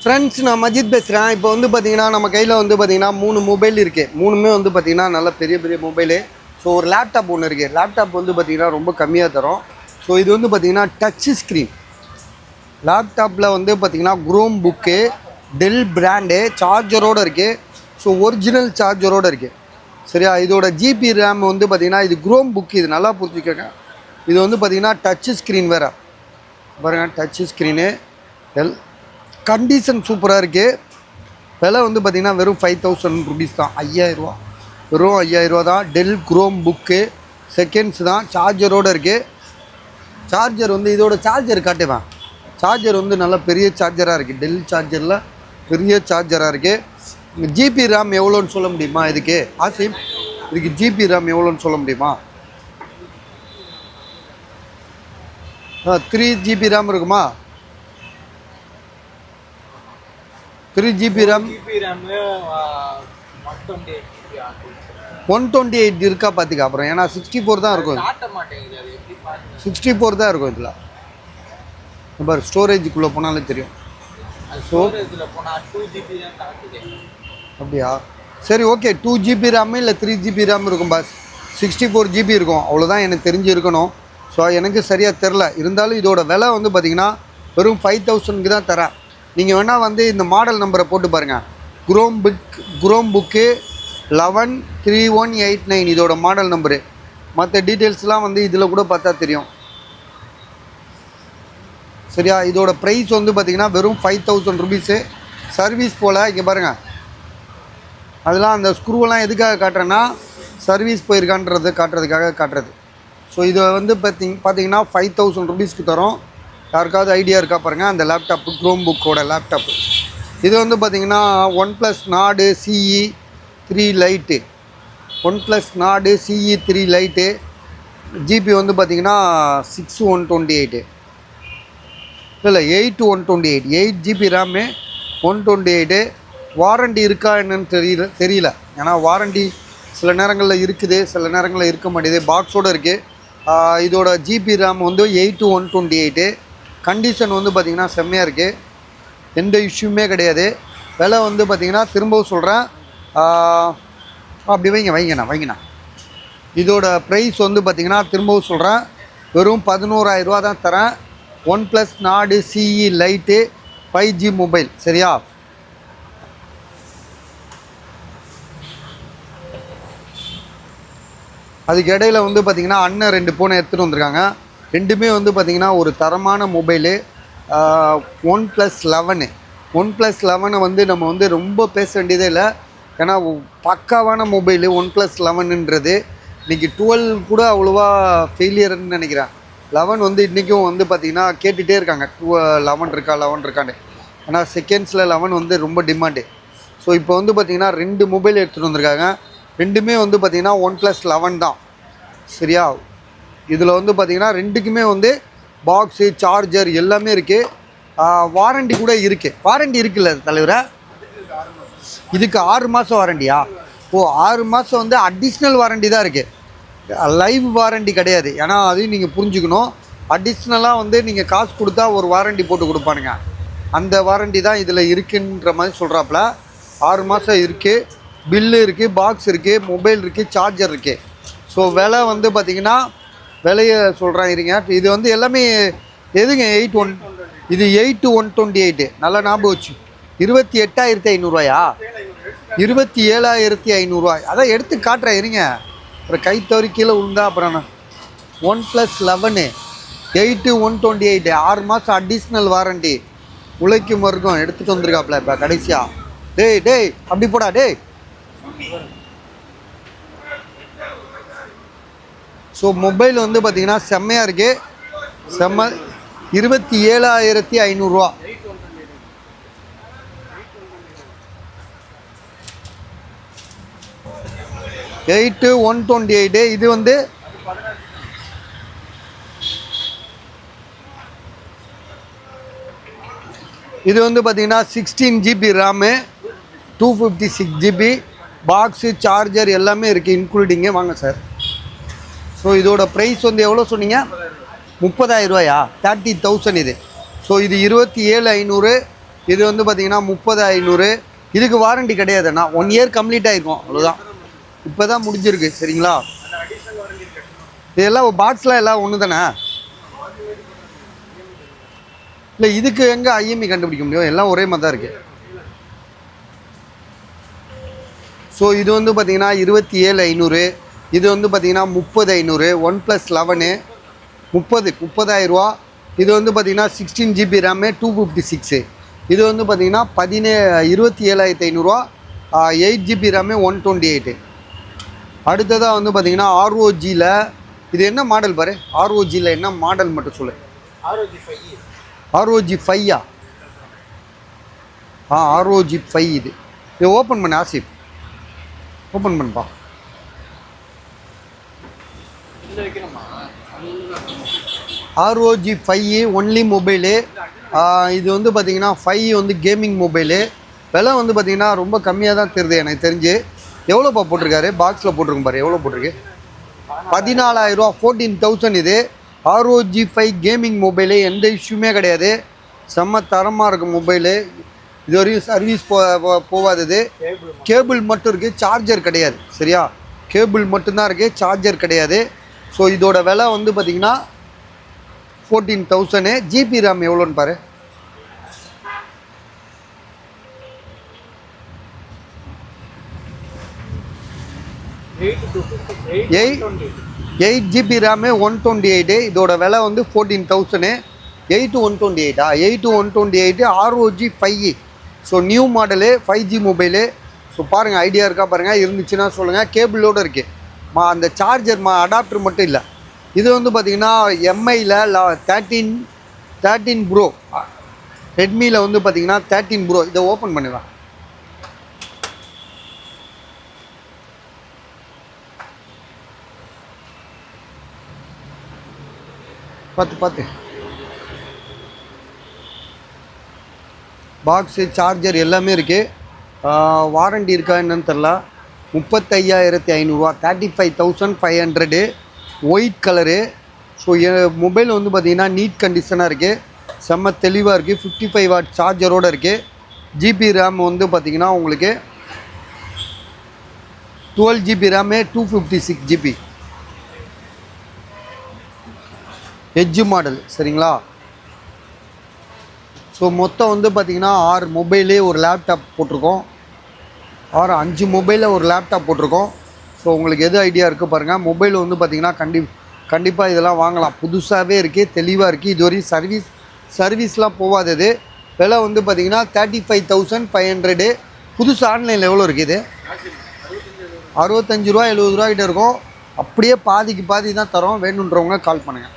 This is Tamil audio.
ஃப்ரெண்ட்ஸ், நான் மஜித் பேசுகிறேன். இப்போ வந்து பார்த்தீங்கன்னா நம்ம கையில் வந்து பார்த்தீங்கன்னா 3 மொபைல் இருக்குது. 3மே வந்து பார்த்தீங்கன்னா நல்ல பெரிய பெரிய மொபைலு. ஸோ ஒரு லேப்டாப் ஒன்று இருக்குது. லேப்டாப் வந்து பார்த்தீங்கன்னா ரொம்ப கம்மியாக தரும். ஸோ இது வந்து பார்த்தீங்கன்னா டச் ஸ்க்ரீன் லேப்டாப்பில் வந்து பார்த்தீங்கன்னா குரோம் புக்கு, டெல் பிராண்டு, சார்ஜரோடு இருக்குது. ஸோ ஒரிஜினல் சார்ஜரோடு இருக்குது. சரியா? இதோட ஜிபி ரேம் வந்து பார்த்தீங்கன்னா இது குரோம் புக்கு. இது நல்லா புரிஞ்சுக்கோங்க. இது வந்து பார்த்தீங்கன்னா டச் ஸ்க்ரீன் வேறு பாருங்கள். டச் ஸ்க்ரீனு கண்டிஷன் சூப்பராக இருக்குது. விலை வந்து பார்த்திங்கன்னா வெறும் 5000 ருபீஸ் தான். 5000 ரூபா, வெறும் 5000 ரூபா தான். டெல் குரோம் புக்கு, செகண்ட்ஸ் தான். சார்ஜரோடு இருக்குது. சார்ஜர் வந்து இதோட சார்ஜர் காட்டுவேன். சார்ஜர் வந்து நல்லா பெரிய சார்ஜராக இருக்குது. டெல் சார்ஜரில் பெரிய சார்ஜராக இருக்குது. ஜிபி ரேம் எவ்வளோன்னு சொல்ல முடியுமா? இதுக்கு ஆசிம், இதுக்கு ஜிபி ரேம் எவ்வளோன்னு சொல்ல முடியுமா? 3 GB ரேம் இருக்குமா? 3 GB ரேம் 128 இருக்கா பார்த்துக்க. அப்புறம் ஏன்னா 64 தான் இருக்கும். 64 தான் இருக்கும் இதில். பாரு, ஸ்டோரேஜுக்குள்ளே போனாலே தெரியும். அப்படியா? சரி, ஓகே. 2 GB ரேம் இல்லை 3 GB ரேம் இருக்கும் பாஸ். 64 GB இருக்கும். அவ்வளோதான் எனக்கு தெரிஞ்சு இருக்கணும். ஸோ எனக்கு சரியாக தெரில. இருந்தாலும் இதோட விலை வந்து பார்த்திங்கன்னா வெறும் 5000க்கு தான் தரேன். நீங்கள் வேணால் வந்து இந்த மாடல் நம்பரை போட்டு பாருங்கள். குரோம் புக்கு 113189 இதோட மாடல் நம்பரு. மற்ற டீட்டெயில்ஸ்லாம் வந்து இதில் கூட பார்த்தா தெரியும். சரியா? இதோட ப்ரைஸ் வந்து பார்த்திங்கன்னா வெறும் 5000 ருபீஸு. சர்வீஸ் போல் இங்கே பாருங்கள். அதெல்லாம் அந்த ஸ்க்ரூவெல்லாம் எதுக்காக காட்டுறேன்னா சர்வீஸ் போயிருக்கான்றது காட்டுறதுக்காக காட்டுறது. ஸோ இதை வந்து பார்த்திங்கன்னா 5000 ருபீஸ்க்கு தரோம். யாருக்காவது ஐடியா இருக்கா பாருங்கள். அந்த லேப்டாப்பு குரோம் புக்கோட லேப்டாப்பு. இது வந்து பார்த்திங்கன்னா OnePlus Nord CE3 light. OnePlus Nord CE3 light. GB வந்து பார்த்திங்கன்னா 6128 இல்லை 8128. 8 GB ரேமு, 128. வாரண்டி இருக்கா என்னன்னு தெரியல. ஏன்னா வாரண்டி சில நேரங்களில் இருக்குது, சில நேரங்களில் இருக்க மாட்டேது. பாக்ஸோடு இருக்குது. இதோட ஜிபி ரேம் வந்து 8128. கண்டிஷன் வந்து பார்த்திங்கன்னா செம்மையாக இருக்குது. எந்த இஷ்யூமே கிடையாது. விலை வந்து பார்த்திங்கன்னா திரும்பவும் சொல்கிறேன். அப்படி வைங்கண்ணா. இதோட ப்ரைஸ் வந்து பார்த்திங்கன்னா திரும்பவும் சொல்கிறேன், வெறும் 11000 ரூபா தான் தரேன். OnePlus Nord CE light 5G mobile. சரியா? அதுக்கு இடையில் வந்து பார்த்திங்கன்னா அண்ணன் 2 ஃபோனை எடுத்துகிட்டு வந்திருக்காங்க. ரெண்டுமே வந்து பார்த்திங்கன்னா ஒரு தரமான மொபைலு. OnePlus 11. OnePlus 11 வந்து நம்ம வந்து ரொம்ப பேச வேண்டியதே இல்லை. ஏன்னா பக்காவான மொபைலு OnePlus 11ன்றது. இன்றைக்கி 12 கூட அவ்வளோவா ஃபெயிலியர்னு நினைக்கிறேன். 11 வந்து இன்றைக்கும் வந்து பார்த்திங்கன்னா கேட்டுகிட்டே இருக்காங்க. 11 இருக்கான்னு. ஏன்னா செகண்ட்ஸில் 11 வந்து ரொம்ப டிமாண்டு. ஸோ இப்போ வந்து பார்த்திங்கன்னா 2 மொபைல் எடுத்துகிட்டு வந்திருக்காங்க. ரெண்டுமே வந்து பார்த்திங்கன்னா OnePlus 11 தான். சரியா? இதில் வந்து பார்த்திங்கன்னா ரெண்டுக்குமே வந்து பாக்ஸு, சார்ஜர் எல்லாமே இருக்குது. வாரண்டி கூட இருக்குது. வாரண்டி இருக்குல்ல தலைவரை? இதுக்கு 6 மாதம் வாரண்டியா? 6 மாதம் வந்து அடிஷ்னல் வாரண்டி தான் இருக்குது. லைவ் வாரண்டி கிடையாது. ஏன்னா அதையும் நீங்கள் புரிஞ்சுக்கணும். அடிஷ்னலாக வந்து நீங்கள் காசு கொடுத்தா ஒரு வாரண்டி போட்டு கொடுப்பானுங்க. அந்த வாரண்டி தான் இதில் இருக்குன்ற மாதிரி சொல்கிறாப்புல. 6 மாதம் இருக்குது. பில்லு இருக்குது, பாக்ஸ் இருக்குது, மொபைல் இருக்குது, சார்ஜர் இருக்குது. ஸோ விலை வந்து பார்த்திங்கன்னா விலையை சொல்கிறேன் இருங்க. இது வந்து எல்லாமே எதுங்க 81. இது 8128. நல்லா ஞாபகம் வச்சு. 28500 27500. அதான் எடுத்து காட்டுறேன் இருங்க. அப்புறம் கை தவறி கீழே விழுந்தா அப்புறம் OnePlus 11 8128. 6 மாதம் அடிஷ்னல் வாரண்டி. உழைக்கும் வரைக்கும் எடுத்துகிட்டு வந்திருக்காப்புல இப்போ கடைசியாக. டேய் அப்படி போடா டேய். ஸோ மொபைல் வந்து பார்த்திங்கன்னா செம்மையாக இருக்குது. 27500 ரூபா. எயிட்டு 128. இது வந்து பார்த்திங்கன்னா 16 GB RAM, 256 GB. Box, charger எல்லாமே இருக்குது இன்க்ளூடிங்கே. வாங்க சார். ஸோ இதோட ப்ரைஸ் வந்து எவ்வளோ சொன்னீங்க? 30000 ரூபாயா? 30,000 இது. ஸோ இது 27,500. இது வந்து பார்த்தீங்கன்னா 30,500. இதுக்கு வாரண்டி கிடையாதுண்ணா, 1 இயர் கம்ப்ளீட் ஆகிருக்கும், அவ்வளோதான். இப்போ தான் முடிஞ்சிருக்கு சரிங்களா. இதெல்லாம் பாக்ஸில் எல்லாம் ஒன்று தானே? இல்லை இதுக்கு எங்கே ஐஎம்இ கண்டுபிடிக்க முடியும், எல்லாம் ஒரே மாதிரி தான் இருக்குது. ஸோ இது வந்து பார்த்தீங்கன்னா 27,500. இது வந்து பார்த்தீங்கன்னா 30,500. OnePlus 11 30,000 ரூபா. இது வந்து பார்த்தீங்கன்னா 16 GB ரேமு 256. இது வந்து பார்த்தீங்கன்னா 27,500 8 GB ரேமு 128. அடுத்ததாக வந்து பார்த்தீங்கன்னா ஆர்ஓஜியில் இது என்ன மாடல் பாரு, ஆர்ஓஜியில் என்ன மாடல் மட்டும் சொல்லு. ROG 5 ROG 5. இது ஓப்பன் பண்ணு ஆசிப், ஓப்பன் பண்ணுப்பா. ROG 5 only mobile. இது வந்து பார்த்தீங்கன்னா 5 வந்து கேமிங் மொபைலு. விலை வந்து பார்த்தீங்கன்னா ரொம்ப கம்மியாக தான் தெரியுது எனக்கு தெரிஞ்சு. எவ்வளோப்பா போட்டிருக்காரு, பாக்ஸில் போட்டிருக்கும் பாரு, எவ்வளோ போட்டிருக்கு, 14,000 ரூபா, 14,000. இது ROG 5 கேமிங் மொபைலு, எந்த இஷ்யூமே கிடையாது, செம்ம தரமாக இருக்கும் மொபைலு. இது வரையும் சர்வீஸ் போகாதது. கேபிள் மட்டும் இருக்குது, சார்ஜர் கிடையாது சரியா, கேபிள் மட்டும்தான் இருக்குது, சார்ஜர் கிடையாது. ஸோ இதோட விலை வந்து பார்த்திங்கன்னா 14,000. ஜிபி ரேம் எவ்வளோன்னு பாரு, 8 GB ரேமு 128. இதோட விலை வந்து 14,000. 8 to 128 8 to 128 ROG 5. So new model 5G mobile. So பாருங்கள், ஐடியா இருக்கா பாருங்கள், இருந்துச்சுன்னா சொல்லுங்கள். கேபிளோடு இருக்குது, அந்த சார்ஜர் அடாப்டர் மட்டும் இல்லை. இது வந்து பார்த்திங்கன்னா எம்ஐயில் 13 ப்ரோ, ரெட்மியில் வந்து பார்த்திங்கன்னா 13 ப்ரோ. இதை ஓப்பன் பண்ணுவேன், பார்த்து பாக்ஸு சார்ஜர் எல்லாமே இருக்குது. வாரண்டி இருக்கா என்னன்னு தெரில. 35,500 35,500 ஒயிட் கலரு. ஸோ மொபைல் வந்து பார்த்திங்கன்னா நீட் கண்டிஷனாக இருக்குது, செம்ம தெளிவாக இருக்குது. 55 வாட் சார்ஜரோடு இருக்குது. ஜிபி ரேம் வந்து பார்த்திங்கன்னா உங்களுக்கு 12 GB RAM 256 GB edge model சரிங்களா. ஸோ மொத்தம் வந்து பார்த்திங்கன்னா 6 மொபைலு ஒரு லேப்டாப் போட்டிருக்கோம், 5 மொபைலில் ஒரு லேப்டாப் போட்டிருக்கோம். ஸோ உங்களுக்கு எது ஐடியா இருக்குது பாருங்கள். மொபைல் வந்து பார்த்திங்கன்னா கண்டிப்பாக இதெல்லாம் வாங்கலாம், புதுசாகவே இருக்குது, தெளிவாக இருக்குது. இதுவரையும் சர்வீஸ்லாம் போகாதது. விலை வந்து பார்த்திங்கன்னா 35,500. புதுசு ஆன்லைனில் எவ்வளோ இருக்குது, 65 ரூபா 70 ரூபா கிட்டே இருக்கும். அப்படியே பாதிக்கு பாதி தான் தரோம். வேணுன்றவங்க கால் பண்ணுங்கள்.